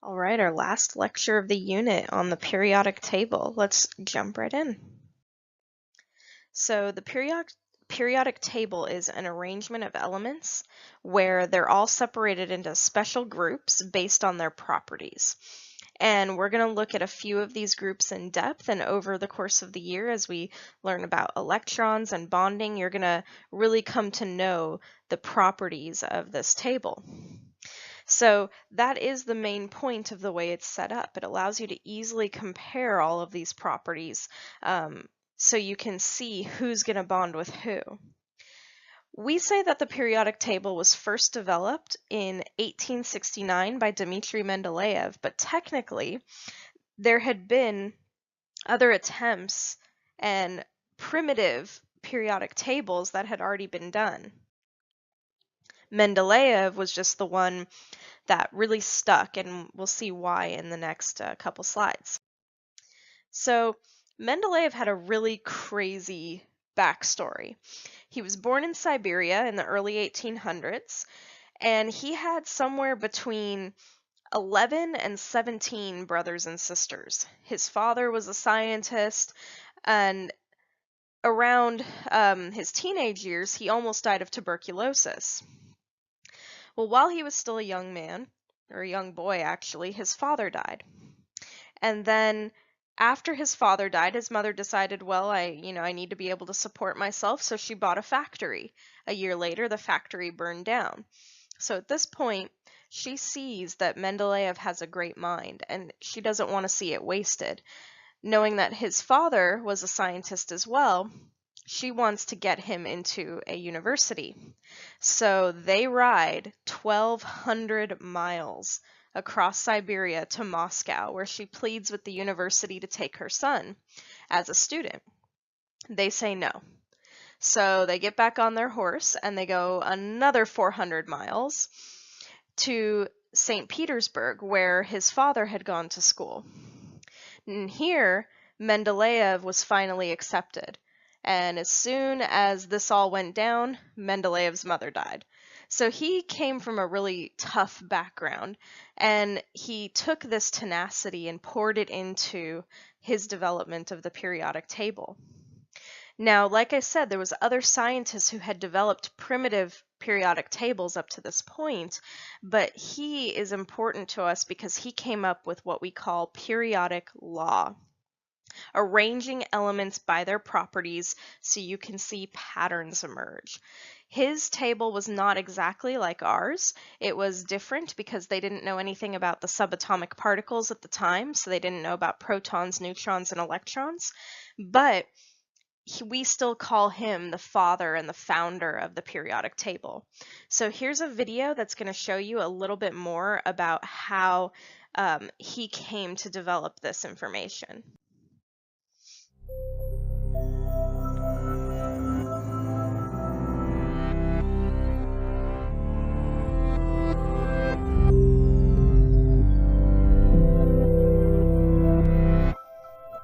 All right, our last lecture of the unit on the periodic table. Let's jump right in. So, the periodic table is an arrangement of elements where they're all separated into special groups based on their properties. And we're going to look at a few of these groups in depth, and over the course of the year, as we learn about electrons and bonding, you're going to really come to know the properties of this table. So that is the main point of the way it's set up. It allows you to easily compare all of these properties so you can see who's going to bond with who. We say that the periodic table was first developed in 1869 by Dmitry Mendeleev, but technically there had been other attempts and primitive periodic tables that had already been done. Mendeleev was just the one that really stuck, and we'll see why in the next couple slides. So Mendeleev had a really crazy backstory. He was born in Siberia in the early 1800s, and he had somewhere between 11 and 17 brothers and sisters. His father was a scientist, and around his teenage years, he almost died of tuberculosis. Well, while he was still a young man, or a young boy actually, his father died. And then after his father died, his mother decided, well, I need to be able to support myself, so she bought a factory. A year later, the factory burned down. So at this point, she sees that Mendeleev has a great mind, and she doesn't want to see it wasted. Knowing that his father was a scientist as well, she wants to get him into a university. So they ride 1,200 miles across Siberia to Moscow, where she pleads with the university to take her son as a student. They say no. So they get back on their horse and they go another 400 miles to St. Petersburg, where his father had gone to school. And here, Mendeleev was finally accepted. And as soon as this all went down, Mendeleev's mother died. So he came from a really tough background, and he took this tenacity and poured it into his development of the periodic table. Now, like I said, there was other scientists who had developed primitive periodic tables up to this point, but he is important to us because he came up with what we call periodic law, arranging elements by their properties so you can see patterns emerge. His table was not exactly like ours. It was different because they didn't know anything about the subatomic particles at the time, so they didn't know about protons, neutrons, and electrons. But we still call him the father and the founder of the periodic table. So here's a video that's going to show you a little bit more about how he came to develop this information.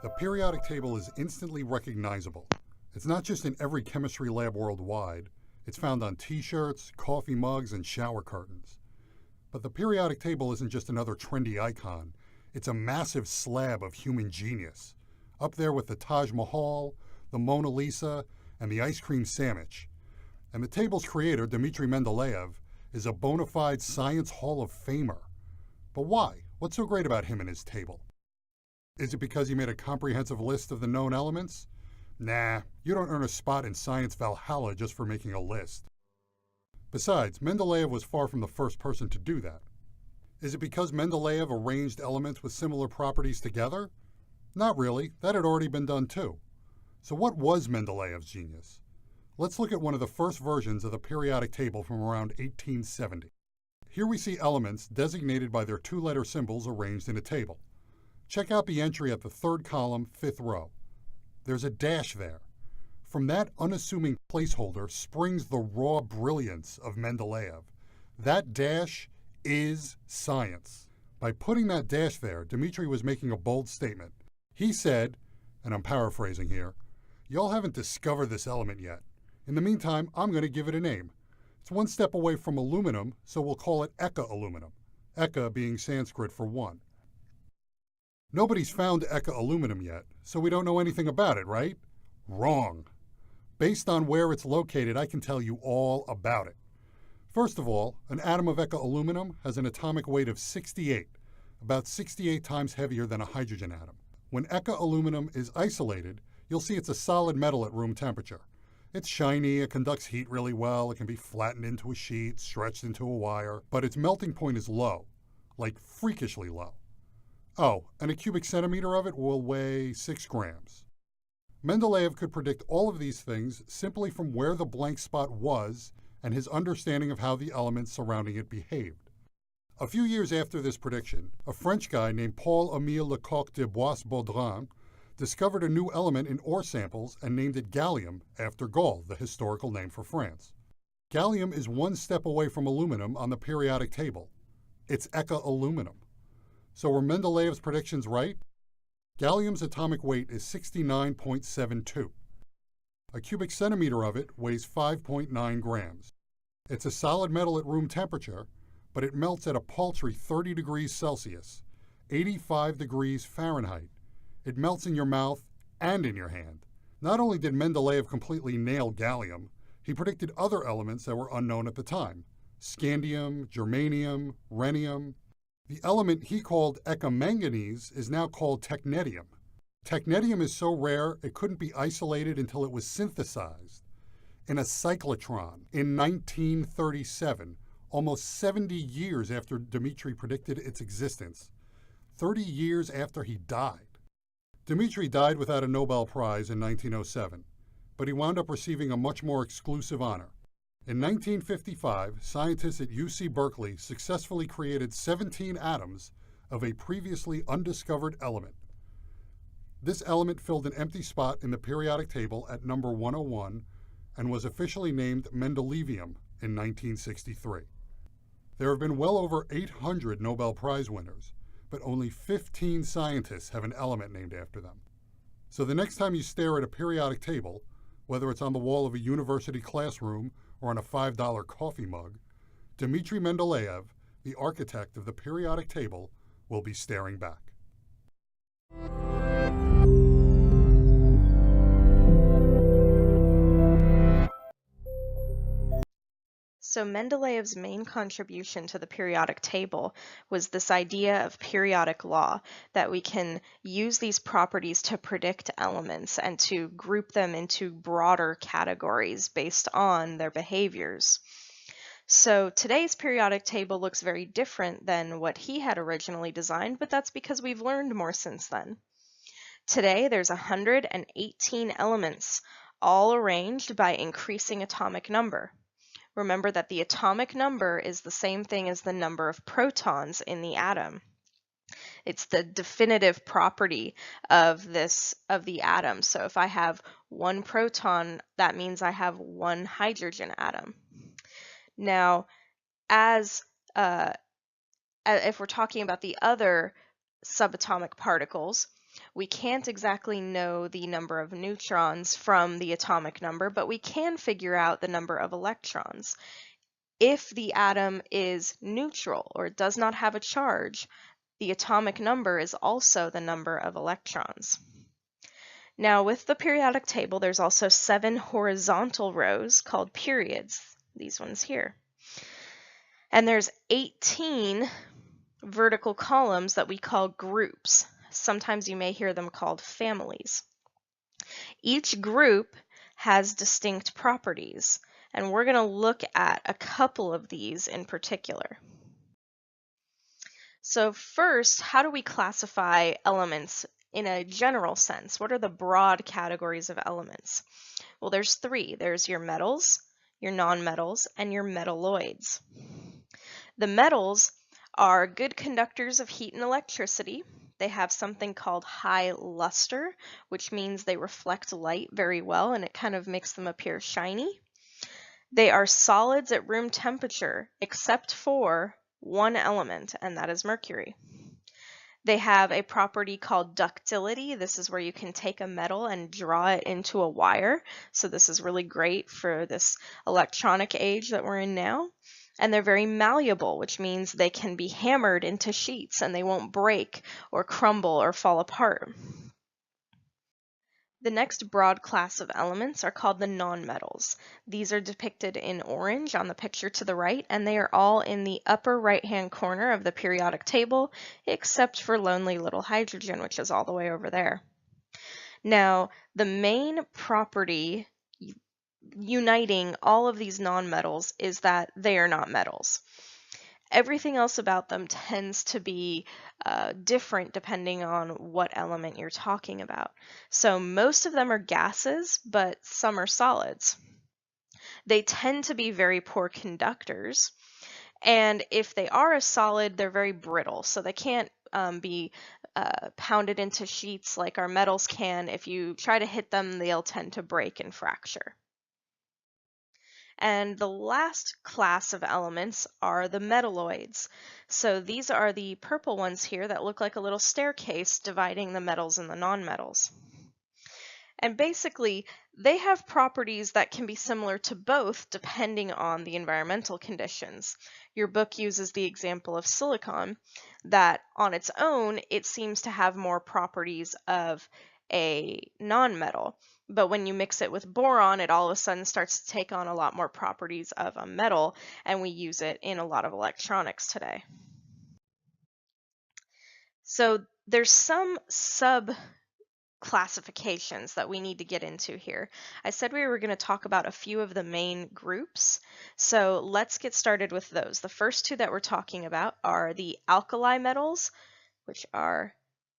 The periodic table is instantly recognizable. It's not just in every chemistry lab worldwide. It's found on t-shirts, coffee mugs, and shower curtains. But the periodic table isn't just another trendy icon. It's a massive slab of human genius, up there with the Taj Mahal, the Mona Lisa, and the ice cream sandwich. And the table's creator, Dmitry Mendeleev, is a bona fide Science Hall of Famer. But why? What's so great about him and his table? Is it because he made a comprehensive list of the known elements? Nah, you don't earn a spot in Science Valhalla just for making a list. Besides, Mendeleev was far from the first person to do that. Is it because Mendeleev arranged elements with similar properties together? Not really, that had already been done too. So what was Mendeleev's genius? Let's look at one of the first versions of the periodic table from around 1870. Here we see elements designated by their two-letter symbols arranged in a table. Check out the entry at the third column, fifth row. There's a dash there. From that unassuming placeholder springs the raw brilliance of Mendeleev. That dash is science. By putting that dash there, Dmitry was making a bold statement. He said, and I'm paraphrasing here, "Y'all haven't discovered this element yet. In the meantime, I'm going to give it a name. It's one step away from aluminum, so we'll call it Eka aluminum. Eka being Sanskrit for one. Nobody's found Eka aluminum yet, so we don't know anything about it, right? Wrong. Based on where it's located, I can tell you all about it. First of all, an atom of Eka aluminum has an atomic weight of 68, about 68 times heavier than a hydrogen atom. When Eka aluminum is isolated, you'll see it's a solid metal at room temperature. It's shiny, it conducts heat really well, it can be flattened into a sheet, stretched into a wire, but its melting point is low, like freakishly low. Oh, and a cubic centimeter of it will weigh 6 grams. Mendeleev could predict all of these things simply from where the blank spot was and his understanding of how the elements surrounding it behaved. A few years after this prediction, a French guy named Paul-Émile Lecoq de Bois-Baudran discovered a new element in ore samples and named it gallium after Gaul, the historical name for France. Gallium is one step away from aluminum on the periodic table. It's Eka aluminum. So were Mendeleev's predictions right? Gallium's atomic weight is 69.72. A cubic centimeter of it weighs 5.9 grams. It's a solid metal at room temperature, but it melts at a paltry 30 degrees Celsius, 85 degrees Fahrenheit. It melts in your mouth and in your hand. Not only did Mendeleev completely nail gallium, he predicted other elements that were unknown at the time: scandium, germanium, rhenium. The element he called Eka-manganese is now called technetium. Technetium is so rare it couldn't be isolated until it was synthesized in a cyclotron in 1937, almost 70 years after Dmitri predicted its existence, 30 years after he died. Dmitri died without a Nobel Prize in 1907, but he wound up receiving a much more exclusive honor. In 1955, scientists at UC Berkeley successfully created 17 atoms of a previously undiscovered element. This element filled an empty spot in the periodic table at number 101 and was officially named Mendelevium in 1963. There have been well over 800 Nobel Prize winners, but only 15 scientists have an element named after them. So the next time you stare at a periodic table, whether it's on the wall of a university classroom or on a $5 coffee mug, Dmitri Mendeleev, the architect of the periodic table, will be staring back. So Mendeleev's main contribution to the periodic table was this idea of periodic law, that we can use these properties to predict elements and to group them into broader categories based on their behaviors. So today's periodic table looks very different than what he had originally designed, but that's because we've learned more since then. Today there's 118 elements, all arranged by increasing atomic number. Remember that the atomic number is the same thing as the number of protons in the atom. It's the definitive property of the atom. So if I have one proton, that means I have one hydrogen atom. Now, if we're talking about the other subatomic particles, we can't exactly know the number of neutrons from the atomic number, but we can figure out the number of electrons. If the atom is neutral or does not have a charge, the atomic number is also the number of electrons. Now, with the periodic table, there's also 7 horizontal rows called periods, these ones here. And there's 18 vertical columns that we call groups. Sometimes you may hear them called families. Each group has distinct properties, and we're going to look at a couple of these in particular. So first, how do we classify elements in a general sense? What are the broad categories of elements? Well, there's 3. There's your metals, your nonmetals, and your metalloids. The metals are good conductors of heat and electricity. They have something called high luster, which means they reflect light very well and it kind of makes them appear shiny. They are solids at room temperature, except for one element, and that is mercury. They have a property called ductility. This is where you can take a metal and draw it into a wire. So this is really great for this electronic age that we're in now. And they're very malleable, which means they can be hammered into sheets and they won't break or crumble or fall apart. The next broad class of elements are called the nonmetals. These are depicted in orange on the picture to the right, and they are all in the upper right-hand corner of the periodic table, except for lonely little hydrogen, which is all the way over there. Now, the main property uniting all of these nonmetals is that they are not metals. Everything else about them tends to be different depending on what element you're talking about. So most of them are gases, but some are solids. They tend to be very poor conductors, and if they are a solid, they're very brittle, so they can't be pounded into sheets like our metals can. If you try to hit them, they'll tend to break and fracture. And the last class of elements are the metalloids. So these are the purple ones here that look like a little staircase dividing the metals and the nonmetals. And basically, they have properties that can be similar to both depending on the environmental conditions. Your book uses the example of silicon, that on its own, it seems to have more properties of a nonmetal. But when you mix it with boron, it all of a sudden starts to take on a lot more properties of a metal, and we use it in a lot of electronics today. So there's some classifications that we need to get into here. I said we were going to talk about a few of the main groups, so let's get started with those. The first two that we're talking about are the alkali metals, which are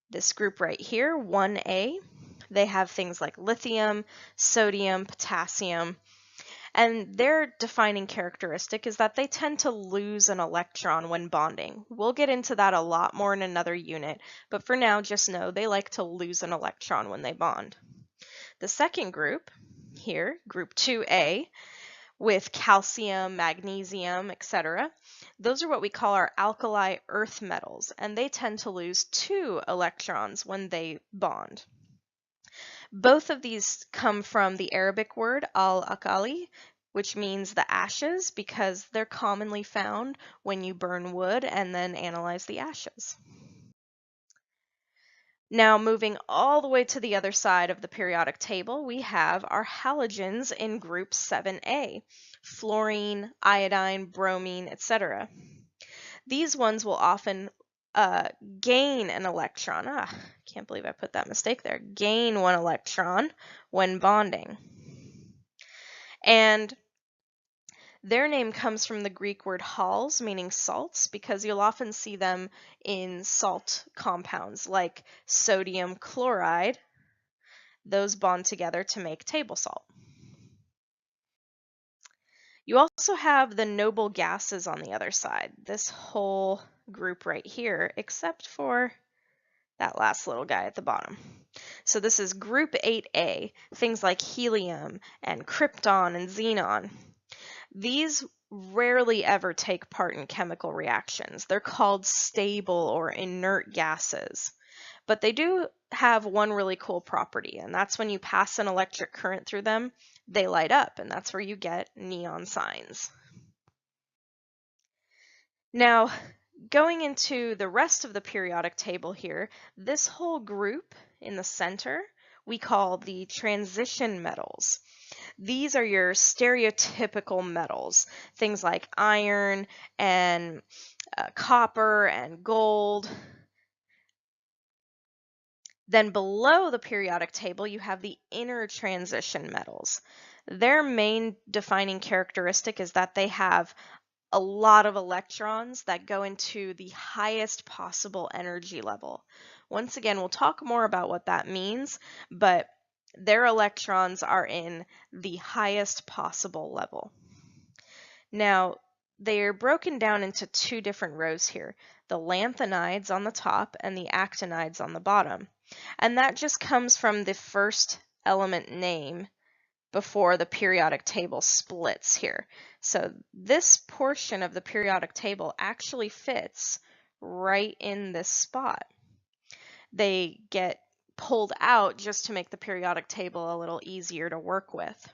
this group right here, 1A. They have things like lithium, sodium, potassium, and their defining characteristic is that they tend to lose an electron when bonding. We'll get into that a lot more in another unit, but for now, just know they like to lose an electron when they bond. The second group here, group 2A, with calcium, magnesium, etc., those are what we call our alkali earth metals, and they tend to lose 2 electrons when they bond. Both of these come from the Arabic word al-akali, which means the ashes, because they're commonly found when you burn wood and then analyze the ashes. Now, moving all the way to the other side of the periodic table, we have our halogens in group 7A, fluorine, iodine, bromine, etc. These ones will often gain an electron. Can't believe I put that mistake there. Gain 1 electron when bonding. And their name comes from the Greek word hals, meaning salts, because you'll often see them in salt compounds like sodium chloride. Those bond together to make table salt. You also have the noble gases on the other side, this whole group right here, except for that last little guy at the bottom. So this is group 8A, things like helium and krypton and xenon. These rarely ever take part in chemical reactions. They're called stable or inert gases. But they do have one really cool property, and that's when you pass an electric current through them, they light up, and that's where you get neon signs. Now, going into the rest of the periodic table here, this whole group in the center we call the transition metals. These are your stereotypical metals, things like iron and copper and gold. Then below the periodic table, you have the inner transition metals. Their main defining characteristic is that they have a lot of electrons that go into the highest possible energy level. Once again, we'll talk more about what that means, but their electrons are in the highest possible level. Now, they're broken down into 2 different rows here, the lanthanides on the top and the actinides on the bottom. And that just comes from the first element name before the periodic table splits here. So this portion of the periodic table actually fits right in this spot. They get pulled out just to make the periodic table a little easier to work with.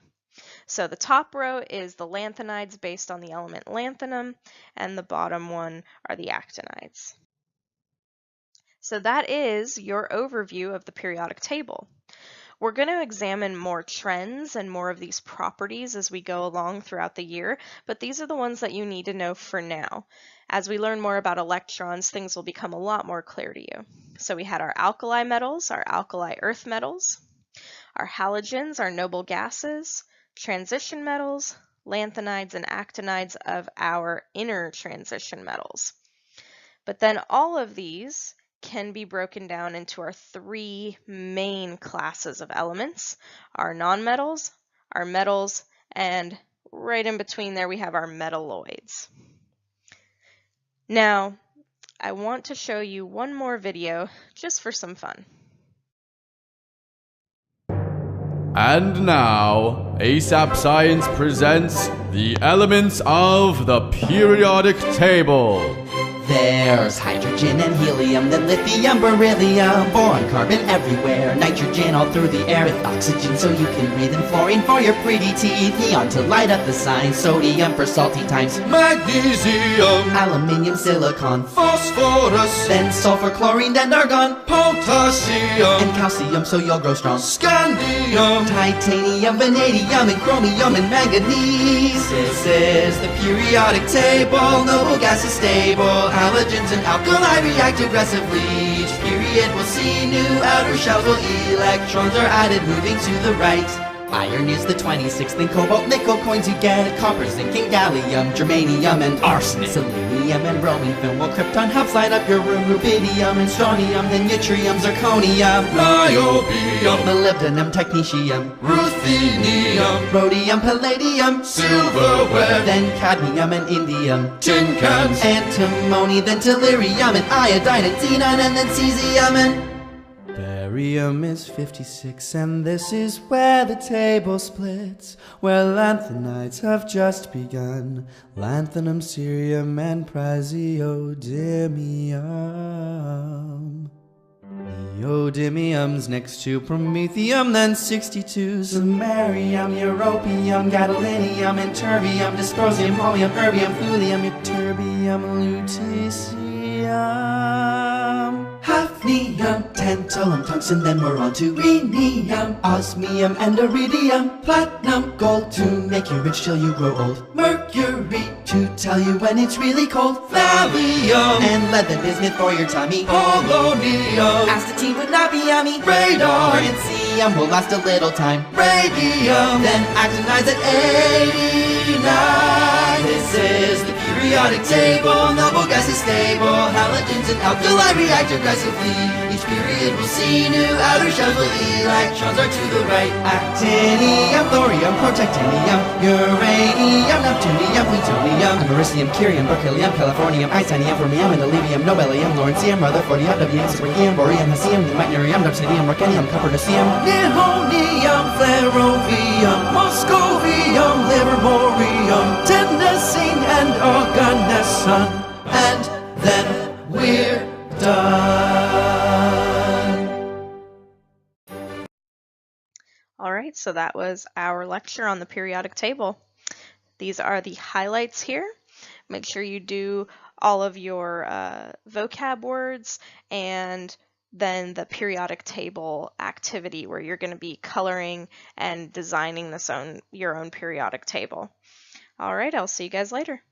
So the top row is the lanthanides based on the element lanthanum, and the bottom one are the actinides. So that is your overview of the periodic table. We're going to examine more trends and more of these properties as we go along throughout the year, but these are the ones that you need to know for now. As we learn more about electrons, things will become a lot more clear to you. So we had our alkali metals, our alkali earth metals, our halogens, our noble gases, transition metals, lanthanides, and actinides of our inner transition metals. But then all of these can be broken down into our three main classes of elements: our nonmetals, our metals, and right in between there we have our metalloids. Now, I want to show you one more video just for some fun. And now, ASAP Science presents the elements of the periodic table. There's hydrogen and helium, then lithium, beryllium, boron, carbon everywhere, nitrogen all through the air with oxygen so you can breathe, and fluorine for your pretty teeth, neon to light up the sign, sodium for salty times, Magnesium, aluminium, silicon, phosphorus, then sulfur, chlorine, and argon, potassium, and calcium so you'll grow strong, scandium, titanium, vanadium, and chromium, and manganese. This is the periodic table, noble gas is stable, halogens and alkali react aggressively. Each period will see new outer shells while electrons are added, moving to the right. Iron is the 26th, then cobalt, nickel coins you get, copper, zinc, and gallium, germanium, and arsenic, selenium, and bromine film, while krypton helps light up your room, rubidium, and strontium, then yttrium, zirconium, niobium, molybdenum, technetium, ruthenium, rhodium, palladium, silverware, then cadmium and indium, tin cans, antimony, then tellurium, and iodine, and xenon, and then cesium, and barium is 56, and this is where the table splits, where lanthanides have just begun, lanthanum, cerium, and praseodymium. Neodymium's next to promethium, then 62, samarium, europium, gadolinium, and terbium, dysprosium, holmium, erbium, thulium, ytterbium, lutetium, hafnium, tantalum, tungsten, then we're on to rhenium, osmium, and iridium, platinum, gold to make you rich till you grow old, mercury to tell you when it's really cold, thallium, and lead, the bismuth for your tummy, polonium, astatine would not be yummy, radar, francium will last a little time, radium, then actinides at 89. This is the periodic table, noble gas is stable, halogens and alkali react aggressively. Each period will see new outer shells while electrons are to the right. Actinium, thorium, protactinium, uranium, neptunium, plutonium, americium, curium, berkelium, californium, isonium, fermium, and olevium, nobelium, lawrencium, rutherfordium, wm, sprigium, borium, hesium, meitnerium, dubsinium, rhenium, copernicium, nihonium, flerovium, moscovium, livermorium, tennessine, and organesson, and then we're done. All right, so that was our lecture on the periodic table. These are the highlights here. Make sure you do all of your vocab words and then the periodic table activity where you're going to be coloring and designing your own periodic table. All right, I'll see you guys later.